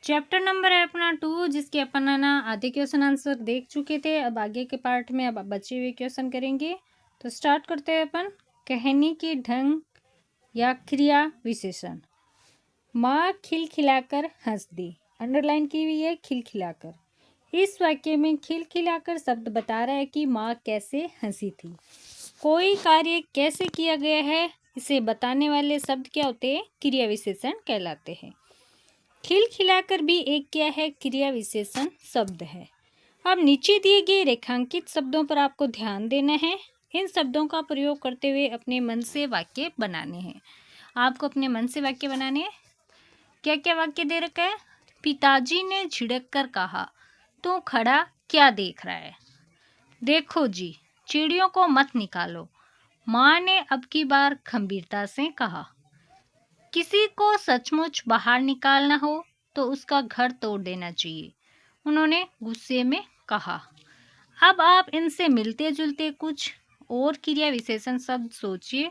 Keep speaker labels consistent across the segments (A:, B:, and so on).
A: Chapter number है अपना 2, जिसके अपन ना आधे क्वेश्चन आंसर देख चुके थे। अब आगे के पार्ट में अब बचे हुए क्वेश्चन करेंगे। तो स्टार्ट करते हैं अपन। कहने के ढंग या क्रिया विशेषण। माँ खिलखिलाकर हंस दी, अंडरलाइन की हुई है खिलखिलाकर। इस वाक्य में खिलखिलाकर शब्द बता रहा है कि माँ कैसे हंसी थी। कोई कार्य कैसे किया गया है, इसे बताने वाले शब्द क्या होते हैं? क्रिया विशेषण कहलाते हैं। खिलखिलाकर भी एक क्या है? क्रिया विशेषण शब्द है। अब नीचे दिए गए रेखांकित शब्दों पर आपको ध्यान देना है। इन शब्दों का प्रयोग करते हुए अपने मन से वाक्य बनाने हैं। आपको अपने मन से वाक्य बनाने हैं। क्या क्या वाक्य दे रखा है? पिताजी ने झिड़क कर कहा, तू खड़ा क्या देख रहा है? देखो जी, चिड़ियों को मत निकालो, माँ ने अब की बार गंभीरता से कहा। किसी को सचमुच बाहर निकालना हो तो उसका घर तोड़ देना चाहिए, उन्होंने गुस्से में कहा। अब आप इनसे मिलते जुलते कुछ और क्रिया विशेषण शब्द सोचिए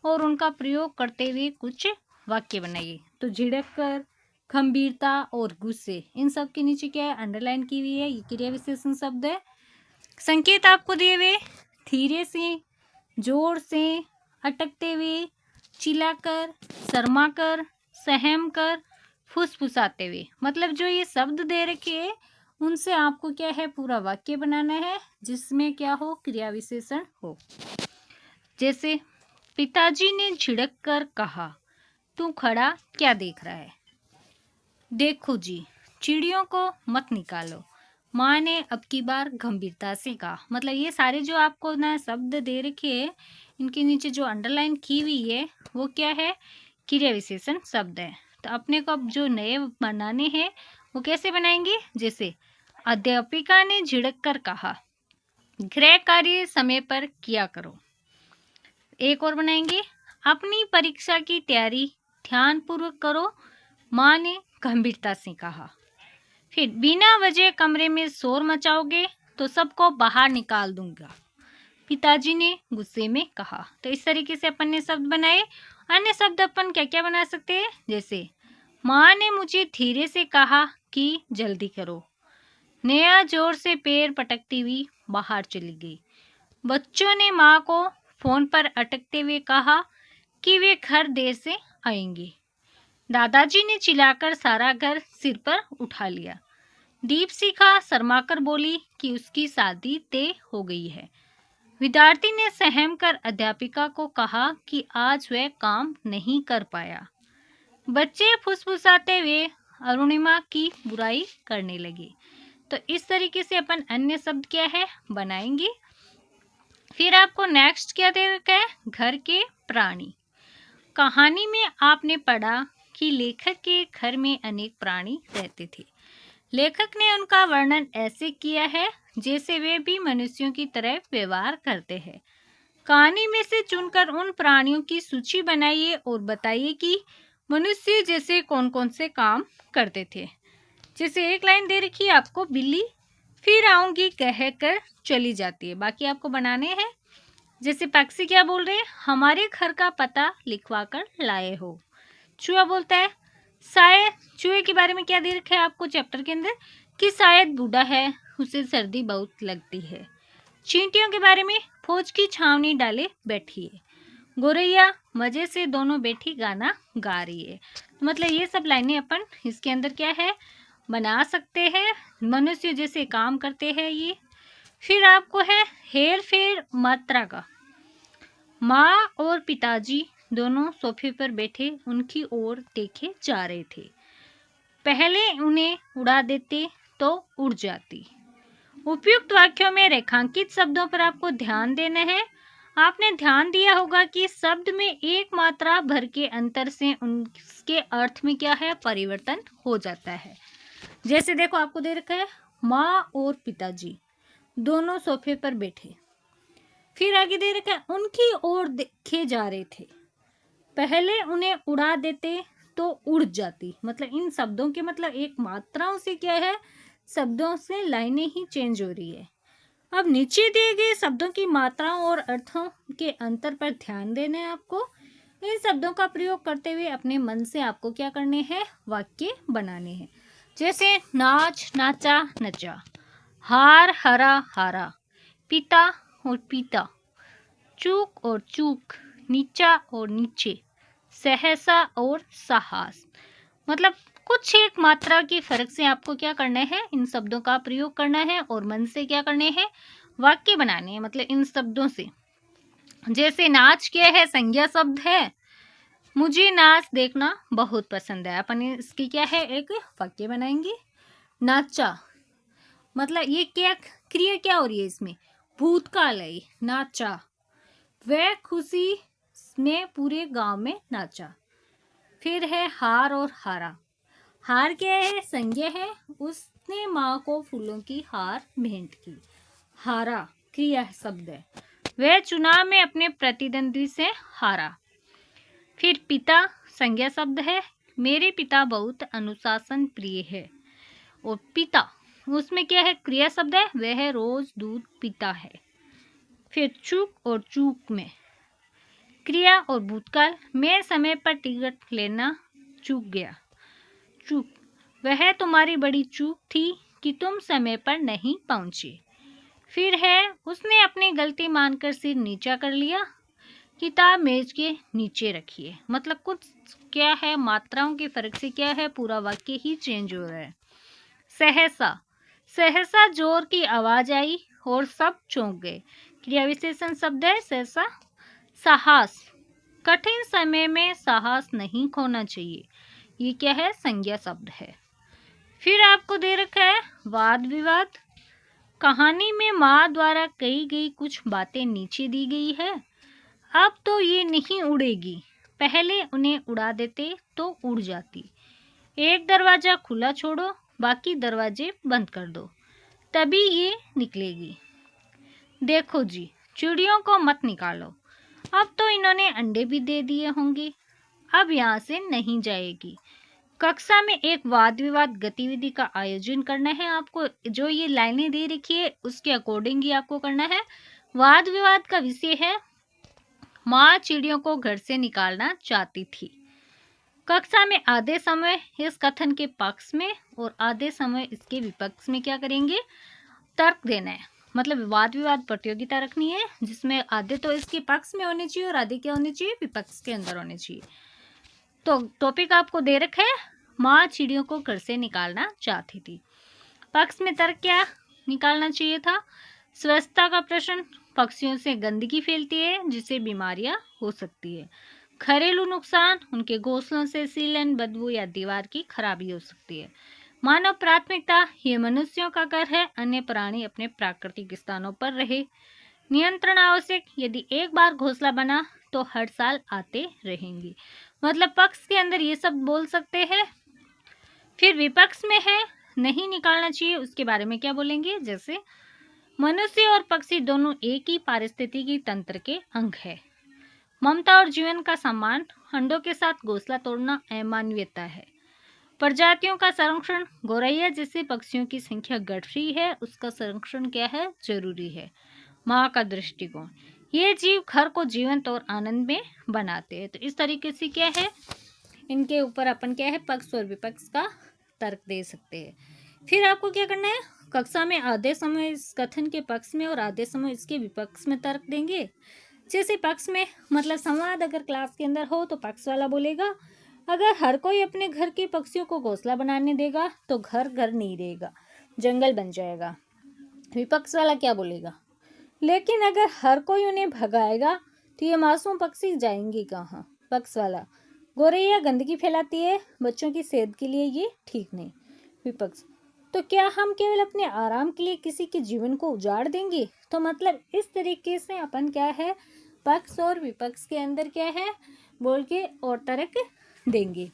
A: और उनका प्रयोग करते हुए कुछ वाक्य बनाइए। तो झिड़क कर, गंभीरता और गुस्से, इन सब के नीचे क्या है? अंडरलाइन की हुई है, ये क्रिया विशेषण शब्द है। संकेत आपको दिए हुए, धीरे से, जोर से, अटकते हुए, चिल्लाकर, शर्माकर, सहम कर, फुसफुसाते हुए। मतलब जो ये शब्द दे रखे हैं उनसे आपको क्या है? पूरा वाक्य बनाना है जिसमें क्या हो? क्रिया विशेषण हो। जैसे पिताजी ने झिड़क कर कहा, तू खड़ा क्या देख रहा है? देखो जी, चिड़ियों को मत निकालो, माँ ने अब की बार गंभीरता से कहा। मतलब ये सारे जो आपको ना शब्द दे रखे हैं, इनके नीचे जो अंडरलाइन की हुई है वो क्या है? क्रिया विशेषण शब्द है। तो अपने को अब जो नए बनाने हैं वो कैसे बनाएंगे? जैसे अध्यापिका ने झिड़क कर कहा, गृह कार्य समय पर किया करो। एक और बनाएंगे, अपनी परीक्षा की तैयारी ध्यानपूर्वक करो, माँ ने गंभीरता से कहा। फिर बिना वजह कमरे में शोर मचाओगे तो सबको बाहर निकाल दूंगा, पिताजी ने गुस्से में कहा। तो इस तरीके से अपन ने शब्द बनाए। अन्य शब्द अपन क्या क्या बना सकते हैं? जैसे माँ ने मुझे धीरे से कहा कि जल्दी करो, नया जोर से पैर पटकती हुई बाहर चली गई। बच्चों ने माँ को फोन पर अटकते हुए कहा कि वे घर देर से आएंगे। दादाजी ने चिल्लाकर सारा घर सिर पर उठा लिया। दीपशिखा शर्माकर बोली कि उसकी शादी तय हो गई है। विद्यार्थी ने सहम कर अध्यापिका को कहा कि आज वह काम नहीं कर पाया। बच्चे फुसफुसाते हुए अरुणिमा की बुराई करने लगे। तो इस तरीके से अपन अन्य शब्द क्या है? बनाएंगे। फिर आपको नेक्स्ट क्या दे रखा है? घर के प्राणी। कहानी में आपने पढ़ा कि लेखक के घर में अनेक प्राणी रहते थे। लेखक ने उनका वर्णन ऐसे किया है जैसे वे भी मनुष्यों की तरह व्यवहार करते हैं। कहानी में से चुनकर उन प्राणियों की सूची बनाइए और बताइए कि मनुष्य जैसे कौन कौन से काम करते थे। जैसे एक लाइन दे रखी है आपको, बिल्ली फिर आऊंगी कहकर चली जाती है। बाकी आपको बनाने हैं। जैसे पक्षी क्या बोल रहे हैं? हमारे घर का पता लिखवा कर लाए हो। चूहा बोलता है शायद, चूहे के बारे में क्या दे रखा है आपको चैप्टर के अंदर? कि शायद बूढ़ा है, उसे सर्दी बहुत लगती है। चींटियों के बारे में, फौज की छावनी डाले बैठी है। गोरैया मजे से दोनों बैठी गाना गा रही है। मतलब ये सब लाइनें अपन इसके अंदर क्या है? बना सकते हैं। मनुष्य जैसे काम करते हैं ये। फिर आपको है हेर फेर मात्रा का। माँ और पिताजी दोनों सोफे पर बैठे उनकी ओर देखे जा रहे थे। पहले उन्हें उड़ा देते तो उड़ जाती। उपयुक्त वाक्यों में रेखांकित शब्दों पर आपको ध्यान देना है। आपने ध्यान दिया होगा कि शब्द में एक मात्रा भर के अंतर से उनके अर्थ में क्या है? परिवर्तन हो जाता है। जैसे देखो आपको दे रखा है माँ और पिताजी दोनों सोफे पर बैठे। फिर आगे दे रखा है उनकी ओर देखे जा रहे थे। पहले उन्हें उड़ा देते तो उड़ जाती। मतलब इन शब्दों के मतलब एक मात्राओं से क्या है? शब्दों से लाइनें ही चेंज हो रही है। अब नीचे दिए गए शब्दों की मात्राओं और अर्थों के अंतर पर ध्यान देना है आपको। इन शब्दों का प्रयोग करते हुए अपने मन से आपको क्या करने हैं? वाक्य बनाने हैं। जैसे नाच नाचा नचा, हार हरा हारा, पिता और पीता, चूक और चूक, नीचा और नीचे, सहसा और साहस। मतलब कुछ एक मात्रा के फर्क से आपको क्या करना है, इन शब्दों का प्रयोग करना है और मन से क्या करने हैं, वाक्य बनाने हैं, मतलब इन शब्दों से। जैसे नाच क्या है, संज्ञा शब्द है, मुझे नाच देखना बहुत पसंद है, अपन इसकी क्या है, एक वाक्य बनाएंगे। नाचा मतलब ये क्या क्रिया क्या हो रही है इसमें, भूतकाल है, नाचा, वह खुशी में पूरे गांव में नाचा। फिर है हार और हारा, हार क्या है, संज्ञा है, उसने माँ को फूलों की हार भेंट की। हारा क्रिया शब्द है, वह चुनाव में अपने प्रतिद्वंदी से हारा। फिर पिता संज्ञा शब्द है, मेरे पिता बहुत अनुशासन प्रिय है। और पिता उसमें क्या है, क्रिया शब्द है, वह रोज दूध पीता है। फिर चूक और चूक में क्रिया और भूतकाल, मैं समय पर टिकट लेना चूक गया। चूक वह तुम्हारी बड़ी चूक थी कि तुम समय पर नहीं पहुंचे। फिर है उसने अपनी गलती मानकर सिर नीचा कर लिया, किताब मेज के नीचे रखिए। मतलब कुछ क्या है, मात्राओं के फर्क से क्या है, पूरा वाक्य ही चेंज हो रहा है। सहसा, सहसा जोर की आवाज आई और सब चौंक गए, क्रिया विशेषण शब्द है सहसा। साहस, कठिन समय में साहस नहीं खोना चाहिए, ये क्या है, संज्ञा शब्द है। फिर आपको दे रखा है वाद विवाद, कहानी में माँ द्वारा कही गई कुछ बातें नीचे दी गई है। अब तो ये नहीं उड़ेगी, पहले उन्हें उड़ा देते तो उड़ जाती। एक दरवाजा खुला छोड़ो, बाकी दरवाजे बंद कर दो, तभी ये निकलेगी। देखो जी, चिड़ियों को मत निकालो, अब तो इन्होंने अंडे भी दे दिए होंगे, अब यहाँ से नहीं जाएगी। कक्षा में एक वाद विवाद गतिविधि का आयोजन करना है आपको, जो ये लाइनें दे रखी है उसके अकॉर्डिंग ही आपको करना है। वाद विवाद का विषय है, माँ चिड़ियों को घर से निकालना चाहती थी। कक्षा में आधे समय इस कथन के पक्ष में और आधे समय इसके विपक्ष में क्या करेंगे, तर्क देना है। मतलब वाद विवाद प्रतियोगिता रखनी है, जिसमें आधे तो इसके पक्ष में होने चाहिए और आधे क्या होने चाहिए, विपक्ष के अंदर होने चाहिए। तो टॉपिक आपको दे रखा है, माँ चिड़ियों को घर से निकालना चाहती थी। पक्ष में तर्क क्या निकालना चाहिए था, स्वच्छता का प्रश्न, पक्षियों से गंदगी फैलती है जिससे बीमारियां हो सकती है। घरेलू नुकसान, उनके घोंसलों से सीलन, बदबू या दीवार की खराबी हो सकती है। मानव प्राथमिकता, ये मनुष्यों का घर है, अन्य प्राणी अपने प्राकृतिक स्थानों पर रहे। नियंत्रण आवश्यक, यदि एक बार घोंसला बना तो हर साल आते रहेंगे। मतलब पक्ष के अंदर ये सब बोल सकते हैं। फिर विपक्ष में है नहीं निकालना चाहिए, उसके बारे में क्या बोलेंगे, जैसे मनुष्य और पक्षी दोनों एक ही पारिस्थितिकी तंत्र के अंग है। ममता और जीवन का सम्मान, अंडों के साथ घोंसला तोड़ना अमानवीयता है। प्रजातियों का संरक्षण, गौरैया जैसे पक्षियों की संख्या घट रही है, उसका संरक्षण क्या है, जरूरी है। माँ का दृष्टिकोण, ये जीव घर को जीवंत और आनंद में बनाते हैं। तो इस तरीके से क्या है, इनके ऊपर अपन क्या है, पक्ष और विपक्ष का तर्क दे सकते हैं। फिर आपको क्या करना है, कक्षा में आधे समय इस कथन के पक्ष में और आधे समय इसके विपक्ष में तर्क देंगे। जैसे पक्ष में मतलब संवाद अगर क्लास के अंदर हो तो पक्ष वाला बोलेगा, अगर हर कोई अपने घर के पक्षियों को घोंसला बनाने देगा तो घर घर नहीं रहेगा, जंगल बन जाएगा। विपक्ष वाला क्या बोलेगा, लेकिन अगर हर कोई उन्हें भगाएगा तो ये मासूम पक्षी जाएंगे कहाँ। पक्ष वाला, गौरैया गंदगी फैलाती है, बच्चों की सेहत के लिए ये ठीक नहीं। विपक्ष, तो क्या हम केवल अपने आराम के लिए किसी के जीवन को उजाड़ देंगे। तो मतलब इस तरीके से अपन क्या है, पक्ष और विपक्ष के अंदर क्या है बोल के और तर्क देंगे।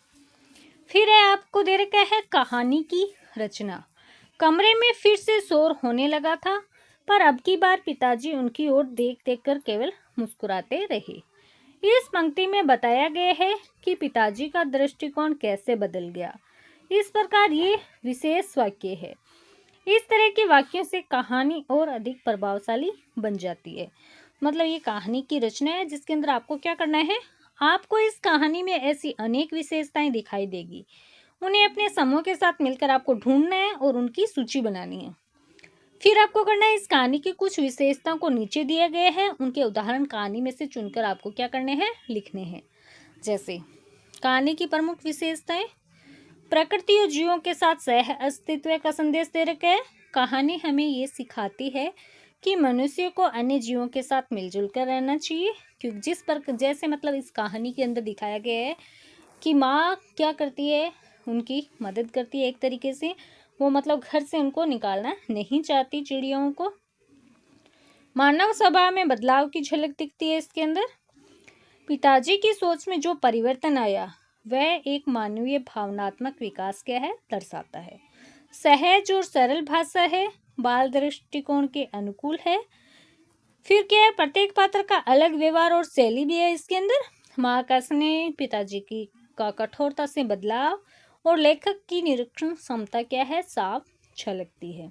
A: फिर है आपको दे रखा है कहानी की रचना। कमरे में फिर से शोर होने लगा था, पर अब की बार पिताजी उनकी ओर देख देख कर केवल मुस्कुराते रहे। इस पंक्ति में बताया गया है कि पिताजी का दृष्टिकोण कैसे बदल गया। इस प्रकार ये विशेष वाक्य है। इस तरह के वाक्यों से कहानी और अधिक प्रभावशाली बन जाती है। मतलब ये कहानी की रचना है जिसके अंदर आपको क्या करना है, आपको इस कहानी में ऐसी अनेक विशेषताएं दिखाई देगी, उन्हें अपने समूह के साथ मिलकर आपको ढूंढना है और उनकी सूची बनानी है। फिर आपको करना है, इस कहानी की कुछ विशेषताओं को नीचे दिए गए हैं, उनके उदाहरण कहानी में से चुनकर आपको क्या करने हैं, लिखने हैं। जैसे कहानी की प्रमुख विशेषताएं, प्रकृति और जीवों के साथ सह अस्तित्व का संदेश दे रखा है। कहानी हमें ये सिखाती है कि मनुष्य को अन्य जीवों के साथ मिलजुल कर रहना चाहिए, क्योंकि जिस पर जैसे मतलब इस कहानी के अंदर दिखाया गया है कि माँ क्या करती है, उनकी मदद करती है एक तरीके से, वो मतलब घर से उनको निकालना नहीं चाहती चिड़ियों को। मानव स्वभाव में बदलाव की झलक दिखती है इसके अंदर। पिताजी की सोच में जो परिवर्तन आया वह एक मानवीय भावनात्मक विकास क्या है, दर्शाता है। सहज और सरल भाषा है, बाल दृष्टिकोण के अनुकूल है। फिर क्या है, प्रत्येक पात्र का अलग व्यवहार और शैली भी है इसके अंदर। माँ का स्नेह, पिताजी की का कठोरता से बदलाव और लेखक की निरीक्षण क्षमता क्या है, साफ झलकती है।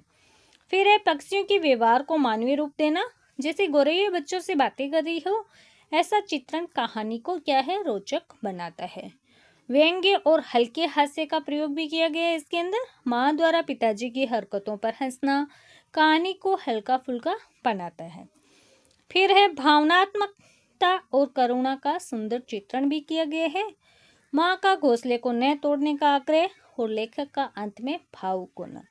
A: फिर है, पक्षियों के व्यवहार को मानवीय रूप देना, जैसे गोरैया बच्चों से बातें कर रही हो, ऐसा चित्रण कहानी को क्या है, रोचक बनाता है। व्यंग्य और हल्के हास्य का प्रयोग भी किया गया है इसके अंदर। माँ द्वारा पिताजी की हरकतों पर हंसना कहानी को हल्का फुल्का बनाता है। फिर है, भावनात्मकता और करुणा का सुंदर चित्रण भी किया गया है। माँ का घोंसले को न तोड़ने का आग्रह और लेखक का अंत में भावुक होना।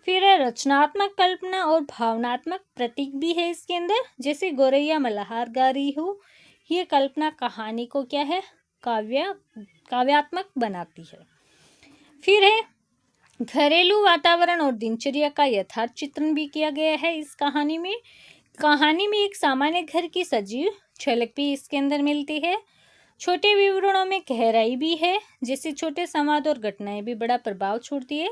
A: फिर है, रचनात्मक कल्पना और भावनात्मक प्रतीक भी है इसके अंदर, जैसे गोरैया मल्हार गा रही हो, ये कल्पना कहानी को क्या है, काव्यात्मक बनाती है। फिर है, घरेलू वातावरण और दिनचर्या का यथार्थ चित्रण भी किया गया है इस कहानी में। कहानी में एक सामान्य घर की सजीव झलक भी इसके अंदर मिलती है। छोटे विवरणों में गहराई भी है, जैसे छोटे संवाद और घटनाएं भी बड़ा प्रभाव छोड़ती है,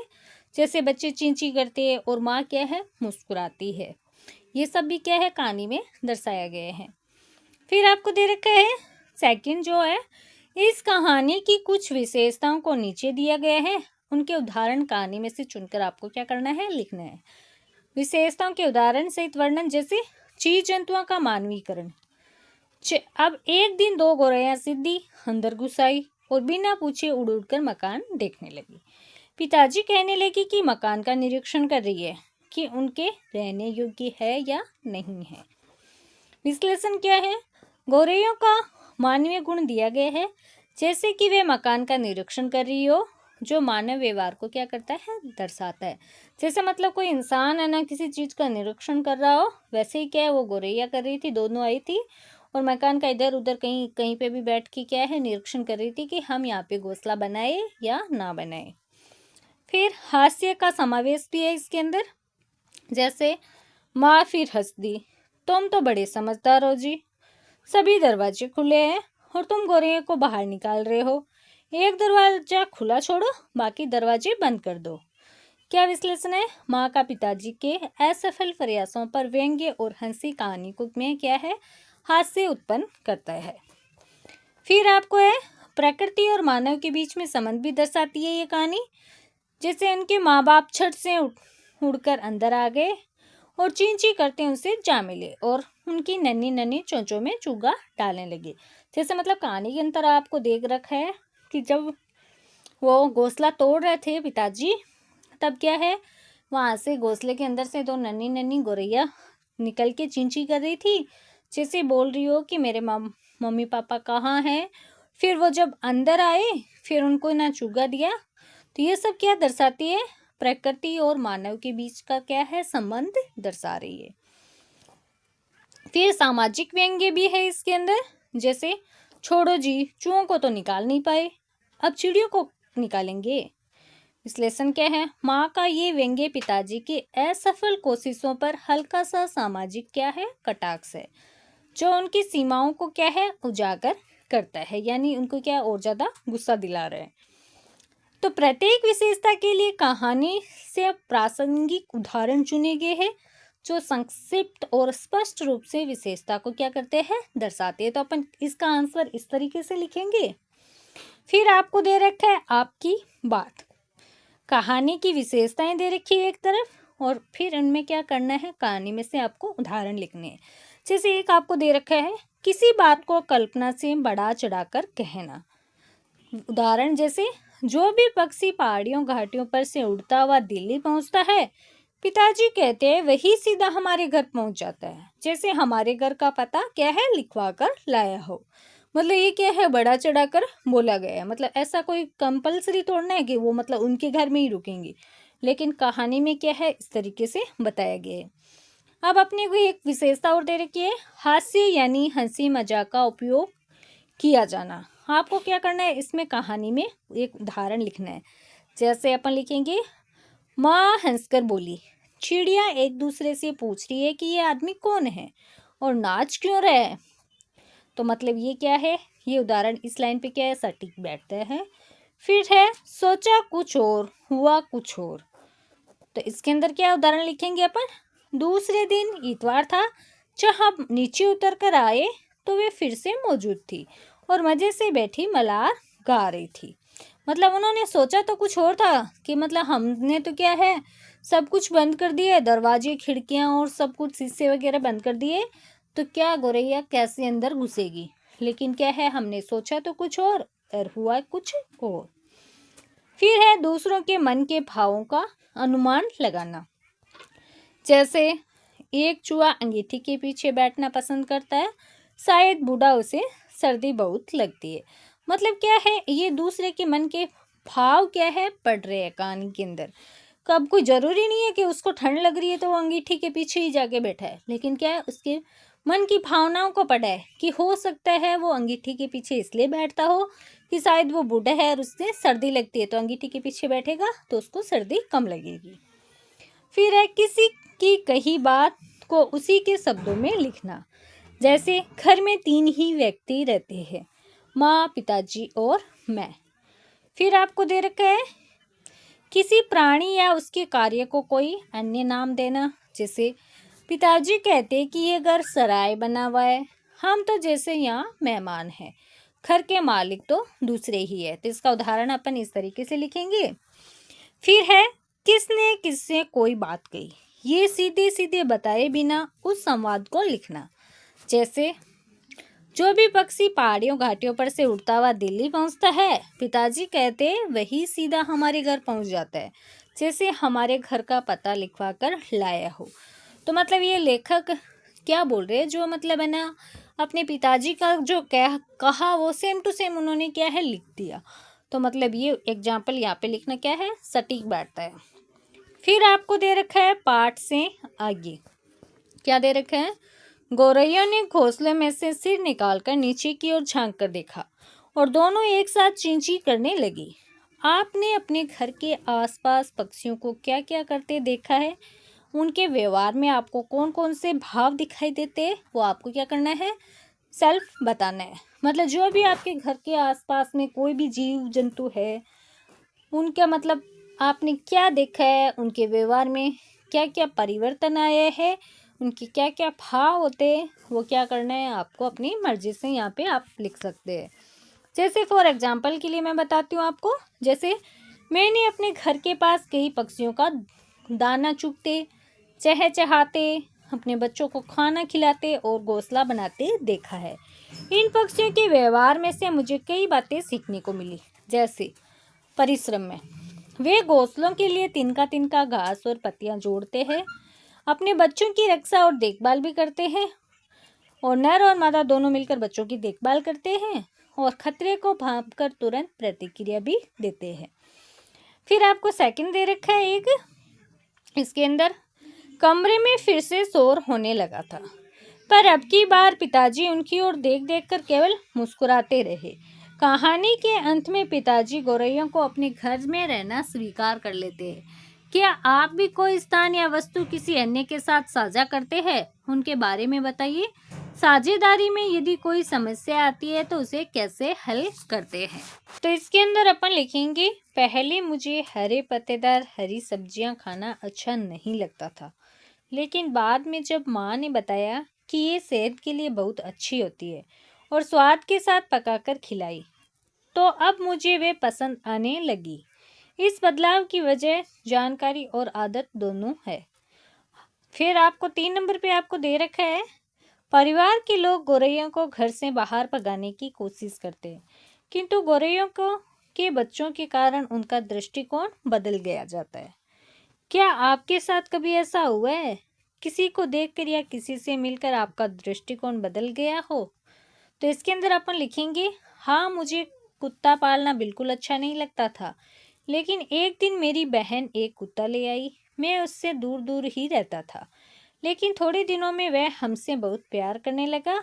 A: जैसे बच्चे चींची करते हैं और माँ क्या है, मुस्कुराती है। ये सब भी क्या है, कहानी में दर्शाया गया है। फिर आपको दे रखा है सेकंड जो है, इस कहानी की कुछ विशेषताओं को नीचे दिया गया है, उनके उदाहरण कहानी में से चुनकर आपको क्या करना है, लिखना है। विशेषताओं के उदाहरण सहित वर्णन, जैसे जीव जंतुओं का मानवीकरण। अब एक दिन दो गोरैया सीधी अंदर घुस आई और बिना पूछे उड़ उड़कर मकान देखने लगी। पिताजी कहने लगे कि मकान का निरीक्षण कर रही है कि उनके रहने योग्य है या नहीं है। विश्लेषण क्या है, गोरैयों का मानवीय गुण दिया गया है, जैसे कि वे मकान का निरीक्षण कर रही हो, जो मानव व्यवहार को क्या करता है, दर्शाता है। जैसे मतलब कोई इंसान है ना, किसी चीज़ का निरीक्षण कर रहा हो, वैसे ही क्या है, वो गोरैया कर रही थी, दोनों आई थी और मकान का इधर उधर कहीं कहीं पे भी बैठ के क्या है, निरीक्षण कर रही थी कि हम यहाँ पे घोंसला बनाए या ना बनाए। फिर हास्य का समावेश भी है इसके अंदर, जैसे माँ फिर हंस दी, तुम तो बड़े समझदार हो जी, सभी दरवाजे खुले हैं और तुम गोरैया को बाहर निकाल रहे हो, एक दरवाजा खुला छोड़ो, बाकी दरवाजे बंद कर दो। क्या विश्लेषण है, माँ का पिताजी के असफल प्रयासों पर व्यंग्य और हंसी कहानी को में क्या है, हास्य उत्पन्न करता है। फिर आपको है, प्रकृति और मानव के बीच में संबंध भी दर्शाती है ये कहानी, जैसे उनके माँ बाप छत से उड़कर अंदर आ गए और चींची करते उनसे जा मिले और उनकी नन्ही नन्ही चोंचों में चूगा डालने लगे। जैसे मतलब कहानी के अंदर आपको देख रखा है कि जब वो घोंसला तोड़ रहे थे पिताजी, तब क्या है, वहाँ से घोंसले के अंदर से दो नन्ही नन्ही गोरैया निकल के चींची कर रही थी, जैसे बोल रही हो कि मेरे मम्मी पापा कहाँ हैं। फिर वो जब अंदर आए, फिर उनको ना चूगा दिया। तो ये सब क्या दर्शाती है, प्रकृति और मानव के बीच का क्या है, संबंध दर्शा रही है। फिर सामाजिक व्यंग्य भी है इसके अंदर, जैसे छोड़ो जी, चूहों को तो निकाल नहीं पाए, अब चिड़ियों को निकालेंगे। विश्लेषण क्या है, माँ का ये व्यंग्य पिताजी की असफल कोशिशों पर हल्का सा सामाजिक क्या है, कटाक्ष है, जो उनकी सीमाओं को क्या है, उजागर करता है, यानी उनको क्या और ज़्यादा गुस्सा दिला रहे हैं। तो प्रत्येक विशेषता के लिए कहानी से प्रासंगिक उदाहरण चुने गए हैं, जो संक्षिप्त और स्पष्ट रूप से विशेषता को क्या करते हैं, दर्शाते हैं। तो अपन इसका आंसर इस तरीके से लिखेंगे। फिर आपको दे रखा है आपकी बात, कहानी की विशेषताएं दे रखी है एक तरफ, और फिर उनमें क्या करना है, कहानी में से आपको उदाहरण लिखने हैं। जैसे एक आपको दे रखा है, किसी बात को कल्पना से बढ़ा चढ़ाकर कहना। उदाहरण जैसे जो भी पक्षी पहाड़ियों घाटियों पर से उड़ता हुआ दिल्ली पहुंचता है, पिताजी कहते हैं वही सीधा हमारे घर पहुंच जाता है, जैसे हमारे घर का पता क्या है लिखवा कर लाया हो। मतलब ये क्या है, बड़ा चढ़ा कर बोला गया है। मतलब ऐसा कोई कंपलसरी तोड़ना है कि वो मतलब उनके घर में ही रुकेंगे, लेकिन कहानी में क्या है इस तरीके से बताया गया है। अब अपने को एक विशेषता और दे रखी है, हास्य यानी हंसी मजाक का उपयोग किया जाना। आपको क्या करना है, इसमें कहानी में एक उदाहरण लिखना है। जैसे अपन लिखेंगे, माँ हंसकर बोली, चिड़िया एक दूसरे से पूछ रही है कि ये आदमी कौन है और नाच क्यों रहा है। तो मतलब ये क्या है, ये उदाहरण इस लाइन पे क्या है, सटीक बैठता है। फिर है, सोचा कुछ और हुआ कुछ और। तो इसके अंदर क्या उदाहरण लिखेंगे अपन, दूसरे दिन इतवार था, जहाँ नीचे उतर कर आए तो वे फिर से मौजूद थी और मज़े से बैठी मलार गा रही थी। मतलब उन्होंने सोचा तो कुछ और था कि मतलब हमने तो क्या है सब कुछ बंद कर दिए, दरवाजे खिड़कियाँ और सब कुछ शीशे वगैरह बंद कर दिए, तो क्या गौरैया कैसे अंदर घुसेगी। लेकिन क्या है, हमने सोचा तो कुछ और हुआ कुछ और। फिर है, दूसरों के मन के भावों का अनुमान लगाना। जैसे एक चूहा अंगीठी के पीछे बैठना पसंद करता है, शायद बूढ़ा उसे सर्दी बहुत लगती है। मतलब क्या है, ये दूसरे के मन के भाव क्या है पढ़ रहे हैं कहानी के अंदर। कब कोई ज़रूरी नहीं है कि उसको ठंड लग रही है तो वो अंगीठी के पीछे ही जाके बैठा है, लेकिन क्या है उसके मन की भावनाओं को पढ़ा है कि हो सकता है वो अंगीठी के पीछे इसलिए बैठता हो कि शायद वो बूढ़ा है और उससे सर्दी लगती है, तो अंगीठी के पीछे बैठेगा तो उसको सर्दी कम लगेगी। फिर है, किसी की कही बात को उसी के शब्दों में लिखना। जैसे घर में 3 ही व्यक्ति रहते हैं, माँ, पिताजी और मैं। फिर आपको दे रखा है, किसी प्राणी या उसके कार्य को कोई अन्य नाम देना। जैसे पिताजी कहते कि ये घर सराय बना हुआ है, हम तो जैसे यहाँ मेहमान हैं, घर के मालिक तो दूसरे ही है। तो इसका उदाहरण अपन इस तरीके से लिखेंगे। फिर है, किसने किससे कोई बात कही, ये सीधे सीधे बताए बिना उस संवाद को लिखना। जैसे जो भी पक्षी पहाड़ियों घाटियों पर से उड़ता हुआ दिल्ली पहुंचता है, पिताजी कहते वही सीधा हमारे घर पहुंच जाता है, जैसे हमारे घर का पता लिखवा कर लाया हो। तो मतलब ये लेखक क्या बोल रहे हैं, जो मतलब है ना अपने पिताजी का जो कहा वो सेम टू सेम उन्होंने क्या है लिख दिया। तो मतलब ये एग्जाम्पल यहाँ पे लिखना क्या है, सटीक बैठता है। फिर आपको दे रखा है पाठ से आगे, क्या दे रखा है, गौरैया ने घोंसले में से सिर निकालकर नीचे की ओर झांक कर देखा और दोनों एक साथ चींची करने लगी। आपने अपने घर के आसपास पक्षियों को क्या क्या करते देखा है, उनके व्यवहार में आपको कौन कौन से भाव दिखाई देते हैं, वो आपको क्या करना है, सेल्फ बताना है। मतलब जो भी आपके घर के आसपास में कोई भी जीव जंतु है, उनका मतलब आपने क्या देखा है, उनके व्यवहार में क्या क्या परिवर्तन आया है, उनके क्या क्या भाव होते हैं, वो क्या करना है आपको अपनी मर्जी से यहाँ पे आप लिख सकते हैं। जैसे फॉर एग्जांपल के लिए मैं बताती हूँ आपको। जैसे मैंने अपने घर के पास कई पक्षियों का दाना चुगते, चहचहाते, अपने बच्चों को खाना खिलाते और घोंसला बनाते देखा है। इन पक्षियों के व्यवहार में से मुझे कई बातें सीखने को मिली। जैसे परिश्रम में वे घोंसलों के लिए तिनका तिनका घास और पत्तियां जोड़ते हैं, अपने बच्चों की रक्षा और देखभाल भी करते हैं, और नर और मादा दोनों मिलकर बच्चों की देखभाल करते हैं और खतरे को भांपकर तुरंत प्रतिक्रिया भी देते हैं। फिर आपको सेकंड दे रखा है एक, इसके अंदर कमरे में फिर से शोर होने लगा था, पर अब की बार पिताजी उनकी ओर देख देख कर केवल मुस्कुराते रहे। कहानी के अंत में पिताजी गौरैया को अपने घर में रहना स्वीकार कर लेते हैं। क्या आप भी कोई स्थान या वस्तु किसी अन्य के साथ साझा करते हैं, उनके बारे में बताइए। साझेदारी में यदि कोई समस्या आती है तो उसे कैसे हल करते हैं। तो इसके अंदर अपन लिखेंगे, पहले मुझे हरे पत्तेदार हरी सब्जियां खाना अच्छा नहीं लगता था, लेकिन बाद में जब माँ ने बताया कि ये सेहत के लिए बहुत अच्छी होती है और स्वाद के साथ पकाकर खिलाई, तो अब मुझे वे पसंद आने लगी। इस बदलाव की वजह जानकारी और आदत दोनों है। फिर आपको 3 नंबर पे आपको दे रखा है, परिवार के लोग गौरैया को घर से बाहर भगाने की कोशिश करते हैं, किंतु गौरैया को के बच्चों के कारण उनका दृष्टिकोण बदल गया जाता है। क्या आपके साथ कभी ऐसा हुआ है? किसी को देखकर या किसी से मिलकर आपका दृष्टिकोण बदल गया हो? तो इसके अंदर अपन लिखेंगे, हाँ, मुझे कुत्ता पालना बिल्कुल अच्छा नहीं लगता था, लेकिन एक दिन मेरी बहन एक कुत्ता ले आई। मैं उससे दूर दूर ही रहता था, लेकिन थोड़े दिनों में वह हमसे बहुत प्यार करने लगा।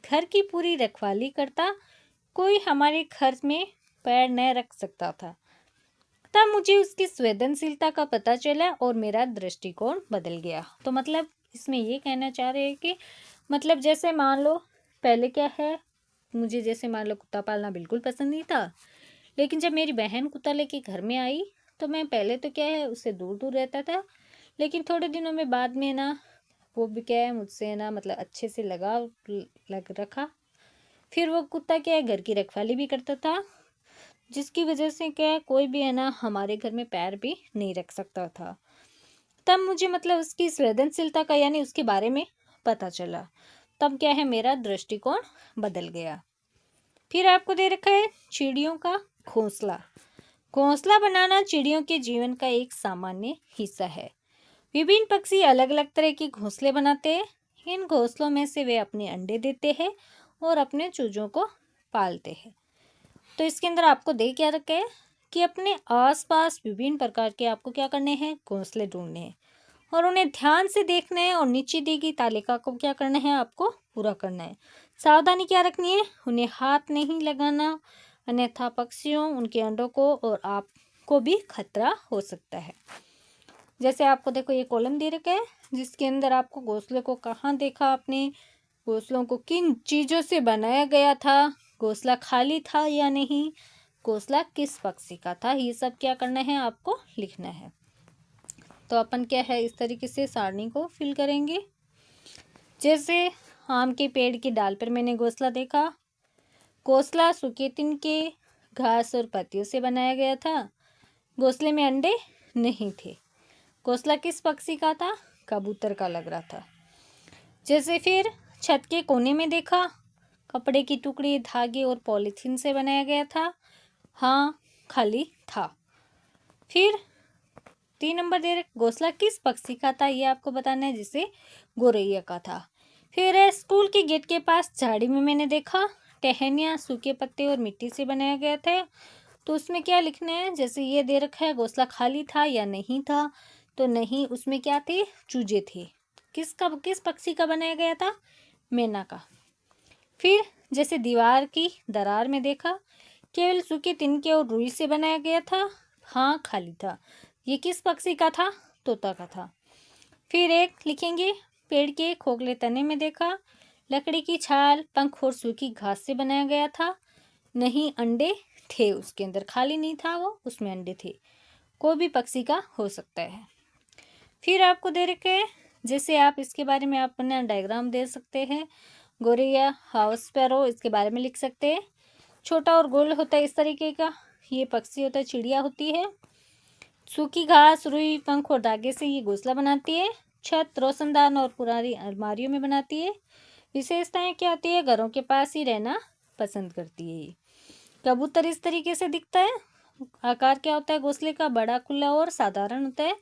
A: घर की पूरी रखवाली करता, कोई हमारे घर में पैर न रख सकता था। तब मुझे उसकी संवेदनशीलता का पता चला और मेरा दृष्टिकोण बदल गया। तो मतलब इसमें ये कहना चाह रहे हैं कि मतलब जैसे मान लो पहले क्या है, मुझे जैसे मान लो कुत्ता पालना बिल्कुल पसंद नहीं था, लेकिन जब मेरी बहन कुत्ता लेके घर में आई तो मैं पहले तो क्या है उससे दूर दूर रहता था, लेकिन थोड़े दिनों में बाद में ना वो भी क्या है मुझसे ना मतलब अच्छे से लगाव लग रखा। फिर वो कुत्ता क्या है घर की रखवाली भी करता था, जिसकी वजह से क्या है कोई भी है ना हमारे घर में पैर भी नहीं रख सकता था। तब मुझे मतलब उसकी संवेदनशीलता का यानी उसके बारे में पता चला। तब क्या है मेरा दृष्टिकोण बदल गया। फिर आपको दे रखा है चिड़ियों का घोंसला। घोंसला बनाना चिड़ियों के जीवन का एक सामान्य हिस्सा है। विभिन्न पक्षी अलग अलग तरह के घोंसले बनाते हैं। इन घोंसलों में से वे अपने अंडे देते हैं और अपने चूजों को पालते हैं। तो इसके अंदर आपको दे क्या रखा है कि अपने आसपास विभिन्न प्रकार के आपको क्या करने हैं, घोंसले ढूंढने हैं और उन्हें ध्यान से देखना है और नीचे दी गई तालिका को क्या करना है, आपको पूरा करना है। सावधानी क्या रखनी है, उन्हें हाथ नहीं लगाना, अन्यथा पक्षियों, उनके अंडों को और आपको भी खतरा हो सकता है। जैसे आपको देखो ये कॉलम दे रखा है जिसके अंदर आपको घोंसले को कहाँ देखा आपने, घोंसलों को किन चीज़ों से बनाया गया था, घोंसला खाली था या नहीं, घोंसला किस पक्षी का था, ये सब क्या करना है आपको लिखना है। तो अपन क्या है इस तरीके से सारणी को फिल करेंगे। जैसे आम के पेड़ की डाल पर मैंने घोंसला देखा। घोंसला सूखे तिनके, घास और पत्तियों से बनाया गया था। घोंसले में अंडे नहीं थे। घोंसला किस पक्षी का था, कबूतर का लग रहा था। जैसे फिर छत के कोने में देखा, कपड़े की टुकड़ी, धागे और पॉलीथीन से बनाया गया था। हाँ, खाली था। फिर 3 नंबर दे रहे घोंसला किस पक्षी का था, ये आपको बताना है, जिसे गोरैया का था। फिर है स्कूल के गेट के पास झाड़ी में मैंने देखा, टहनियाँ, सूखे पत्ते और मिट्टी से बनाया गया था। तो उसमें क्या लिखना है, जैसे ये दे रखा है घोंसला खाली था या नहीं था, तो नहीं, उसमें क्या थे, चूजे थे। किस पक्षी का बनाया गया था, मैना का। फिर जैसे दीवार की दरार में देखा, केवल सूखे तिनके और रुई से बनाया गया था। हाँ, खाली था। ये किस पक्षी का था, तोता का था। फिर एक लिखेंगे पेड़ के खोखले तने में देखा, लकड़ी की छाल, पंख और सूखी घास से बनाया गया था। नहीं, अंडे थे उसके अंदर, खाली नहीं था वो, उसमें अंडे थे। कोई भी पक्षी का हो सकता है। फिर आपको दे रखे हैं, जैसे आप इसके बारे में आप अपना डायग्राम दे सकते हैं। गोरैया, हाउस स्पैरो, इसके बारे में लिख सकते हैं। छोटा और गोल होता है इस तरीके का, ये पक्षी होता है, चिड़िया होती है। सूखी घास, रुई, पंख और धागे से ये घोंसला बनाती है। छत रोशनदान और पुरानी अलमारियों में बनाती है। विशेषताएं क्या होती है, घरों के पास ही रहना पसंद करती है। कबूतर इस तरीके से दिखता है। आकार क्या होता है घोंसले का, बड़ा, खुला और साधारण होता है।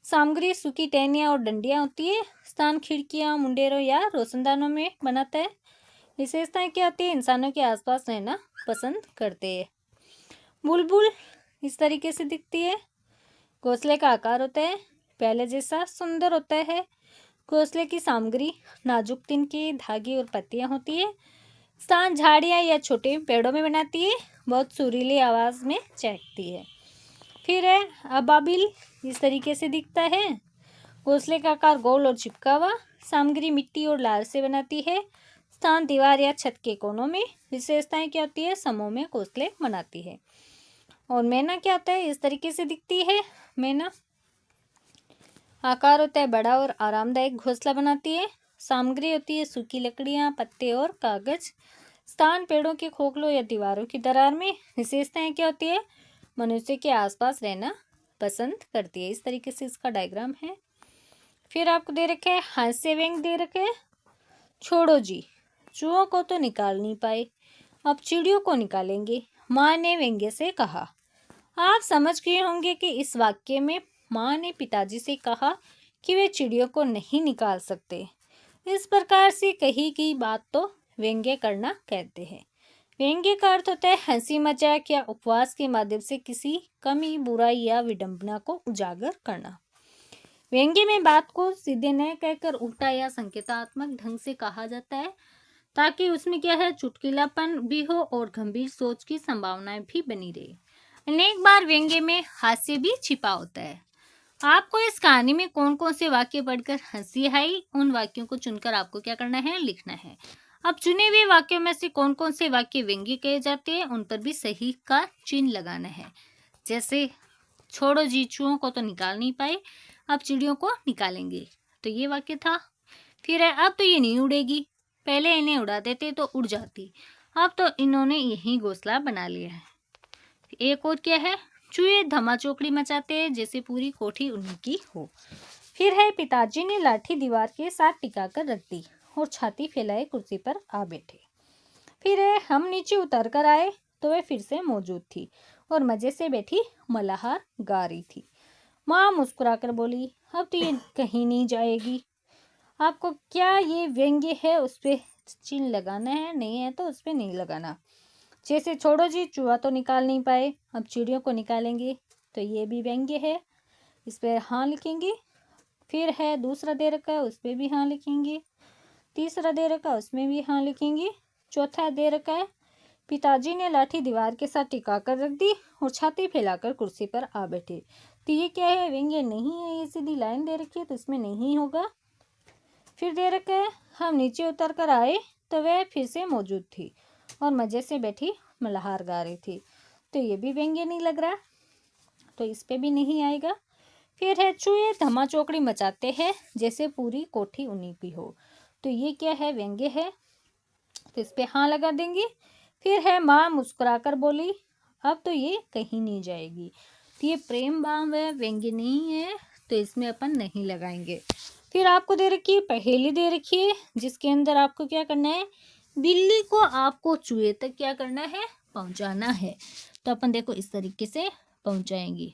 A: सामग्री सूखी टहनियाँ और डंडियाँ होती है। स्थान खिड़कियाँ, मुंडेरों या रोशनदानों में बनाता है। विशेषताएं क्या होती है, इंसानों के आसपास रहना पसंद करते हैं। बुलबुल इस तरीके से दिखती है। घोंसले का आकार होता है पहले जैसा, सुंदर होता है। घोंसले की सामग्री नाजुक तिनके, धागे और पत्तियां होती है। स्थान झाड़ियाँ या छोटे पेड़ों में बनाती है। बहुत सुरीली आवाज़ में चहकती है। फिर है अबाबिल, इस तरीके से दिखता है। घोंसले का आकार गोल और चिपका हुआ। सामग्री मिट्टी और लार से बनाती है। स्थान दीवार या छत के कोनों में। विशेषताएं क्या होती है, समूह में घोंसले बनाती है। और मैना क्या होता है, इस तरीके से दिखती है। मैना आकार होता है बड़ा और आरामदायक घोंसला बनाती है। सामग्री होती है सूखी लकड़ियाँ, पत्ते और कागज। स्थान पेड़ों के खोखलों या दीवारों की दरार में। विशेषताएं क्या होती है, मनुष्य के आसपास रहना पसंद करती है। इस तरीके से इसका डायग्राम है। फिर आपको दे रखे हैं हास्य व्यंग दे रखे हैं। छोड़ो जी, चूहों को तो निकाल नहीं पाए, अब चिड़ियों को निकालेंगे। माँ ने व्यंग्य से कहा। आप समझ गए होंगे कि इस वाक्य में माँ ने पिताजी से कहा कि वे चिड़ियों को नहीं निकाल सकते। इस प्रकार से कही गई बात तो व्यंग्य करना कहते हैं। व्यंग्य का अर्थ होता है हंसी मजाक या उपहास के माध्यम से किसी कमी, बुराई या विडंबना को उजागर करना। व्यंग्य में बात को सीधे न कहकर उल्टा या संकेतात्मक ढंग से कहा जाता है, ताकि उसमें क्या है, चुटकुलापन भी हो और गंभीर सोच की संभावनाएं भी बनी रहे। अनेक बार व्यंग्य में हास्य भी छिपा होता है। आपको इस कहानी में कौन कौन से वाक्य पढ़कर हंसी आई, उन वाक्यों को चुनकर आपको क्या करना है, लिखना है। अब चुने हुए वाक्यों में से कौन कौन से वाक्य व्यंग्य कहे जाते हैं, उन पर भी सही का चिन्ह लगाना है। जैसे छोड़ो जी, चूहों को तो निकाल नहीं पाए, अब चिड़ियों को निकालेंगे, तो ये वाक्य था। फिर है अब तो ये नहीं उड़ेगी, पहले इन्हें उड़ा देते तो उड़ जाती, अब तो इन्होंने यही घोंसला बना लिया है। एक और क्या है, चूहे धमाचौकड़ी मचाते हैं जैसे पूरी कोठी उन्हीं की हो। फिर है पिताजी ने लाठी दीवार के साथ टिकाकर रख दी और छाती फैलाए कुर्सी पर आ बैठे। फिर है हम नीचे उतर कर आए तो वह फिर से मौजूद थी और मजे से बैठी मल्हार गा रही थी। माँ मुस्कुराकर बोली, अब तो ये कहीं नहीं जाएगी। आपको क्या ये व्यंग्य है उस पर चिन्ह लगाना है, नहीं है तो उस पर नहीं लगाना। जैसे छोड़ो जी, चूहा तो निकाल नहीं पाए, अब चिड़ियों को निकालेंगे, तो ये भी व्यंग्य है, इस पर हाँ लिखेंगे। फिर है दूसरा दे रखा है, उस पर भी हाँ लिखेंगे। तीसरा दे रखा है, उसमें भी हाँ लिखेंगे। चौथा दे रखा है, पिताजी ने लाठी दीवार के साथ टिका कर रख दी और छाती फैलाकर कुर्सी पर आ बैठे, तो ये क्या है, व्यंग्य नहीं है, ये सीधी लाइन दे रखी है तो इसमें नहीं होगा। फिर दे रखा है हम नीचे उतर कर आए तो वह फिर से मौजूद थी और मजे से बैठी मल्हार गा रही थी, तो ये भी व्यंग्य नहीं लग रहा, तो इस पे भी नहीं आएगा। फिर है चूहे धमाचौकड़ी मचाते हैं जैसे पूरी कोठी उन्हीं की हो, तो ये क्या है, व्यंग्य है, तो इस पे हाँ लगा देंगे। फिर है माँ मुस्कुराकर बोली, अब तो ये कहीं नहीं जाएगी, तो ये प्रेम भाव है, व्यंग्य नहीं है, तो इसमें अपन नहीं लगाएंगे। फिर आपको दे रखी है पहेली, दे रखी है जिसके अंदर आपको क्या करना है, बिल्ली को आपको चूहे तक क्या करना है, पहुंचाना है। तो अपन देखो इस तरीके से पहुंचाएंगे,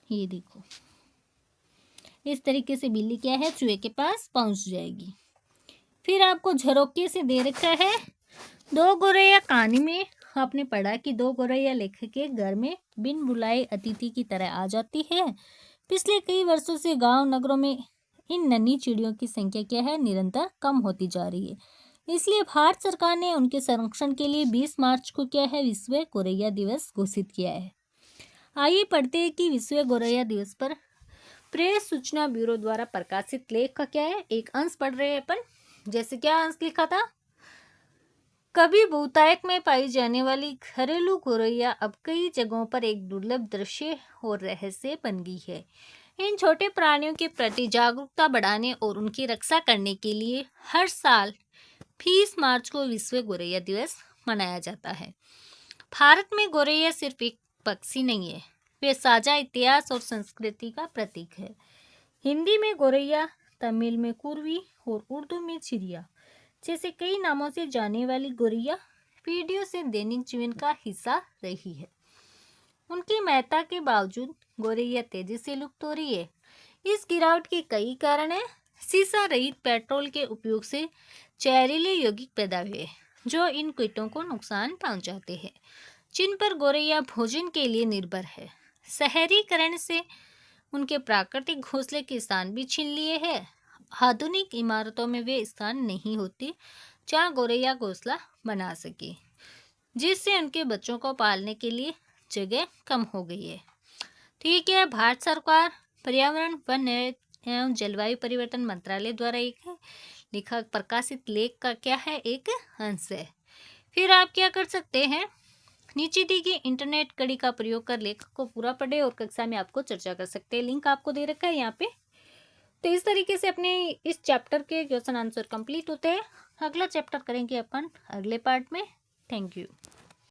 A: ये देखो इस तरीके से बिल्ली क्या है, चूहे के पास पहुंच जाएगी। फिर आपको झरोके से दे रखा है, दो गौरैया कहानी में आपने पढ़ा कि दो गौरैया लेखक के घर में बिन बुलाए अतिथि की तरह आ जाती है। पिछले कई वर्षों से गांव नगरों में इन नन्ही चिड़ियों की संख्या क्या है, निरंतर कम होती जा रही है। इसलिए भारत सरकार ने उनके संरक्षण के लिए 20 मार्च को क्या है, विश्व गौरैया दिवस घोषित किया है। आइए पढ़ते हैं कि विश्व गौरैया दिवस पर प्रेस सूचना ब्यूरो द्वारा प्रकाशित लेख का क्या है, एक अंश पढ़ रहे हैं अपन। जैसे क्या अंश लिखा था, कभी बहुतायत में पाई जाने वाली घरेलू गौरैया अब कई जगहों पर एक दुर्लभ दृश्य और रहस्य बन गई है। इन छोटे प्राणियों के प्रति जागरूकता बढ़ाने और उनकी रक्षा करने के लिए हर साल 20 मार्च को विश्व गौरैया दिवस मनाया जाता है। भारत में गौरैया सिर्फ एक पक्षी नहीं है, वे साझा इतिहास और संस्कृति का प्रतीक है। हिंदी में गौरैया, तमिल में कुर्वी और उर्दू में चिड़िया जैसे कई नामों से जाने वाली गौरैया पीढ़ियों से दैनिक जीवन का हिस्सा रही है। उनकी महत्ता के बावजूद गौरैया तेजी से लुप्त हो रही है। इस गिरावट के कई कारण है। सीसा रहित पेट्रोल के उपयोग से जहरीले यौगिक पैदा हुए जो इन कीटों को नुकसान पहुंचाते हैं, जिन पर गौरैया भोजन के लिए निर्भर है। शहरीकरण से उनके प्राकृतिक घोंसले के स्थान भी छीन लिए हैं। आधुनिक इमारतों में वे स्थान नहीं होते जहाँ गौरैया घोंसला बना सके, जिससे उनके बच्चों को पालने के लिए जगह कम हो गई है। ठीक है, भारत सरकार पर्यावरण, वन एवं जलवायु परिवर्तन मंत्रालय द्वारा एक लिखा प्रकाशित लेख का क्या है, एक अंश है। फिर आप क्या कर सकते हैं, नीचे दी गई इंटरनेट कड़ी का प्रयोग कर लेख को पूरा पढ़े और कक्षा में आपको चर्चा कर सकते हैं। लिंक आपको दे रखा है यहाँ पे। तो इस तरीके से अपने इस चैप्टर के क्वेश्चन आंसर कंप्लीट होते हैं। अगला चैप्टर करेंगे अपन अगले पार्ट में। Thank you.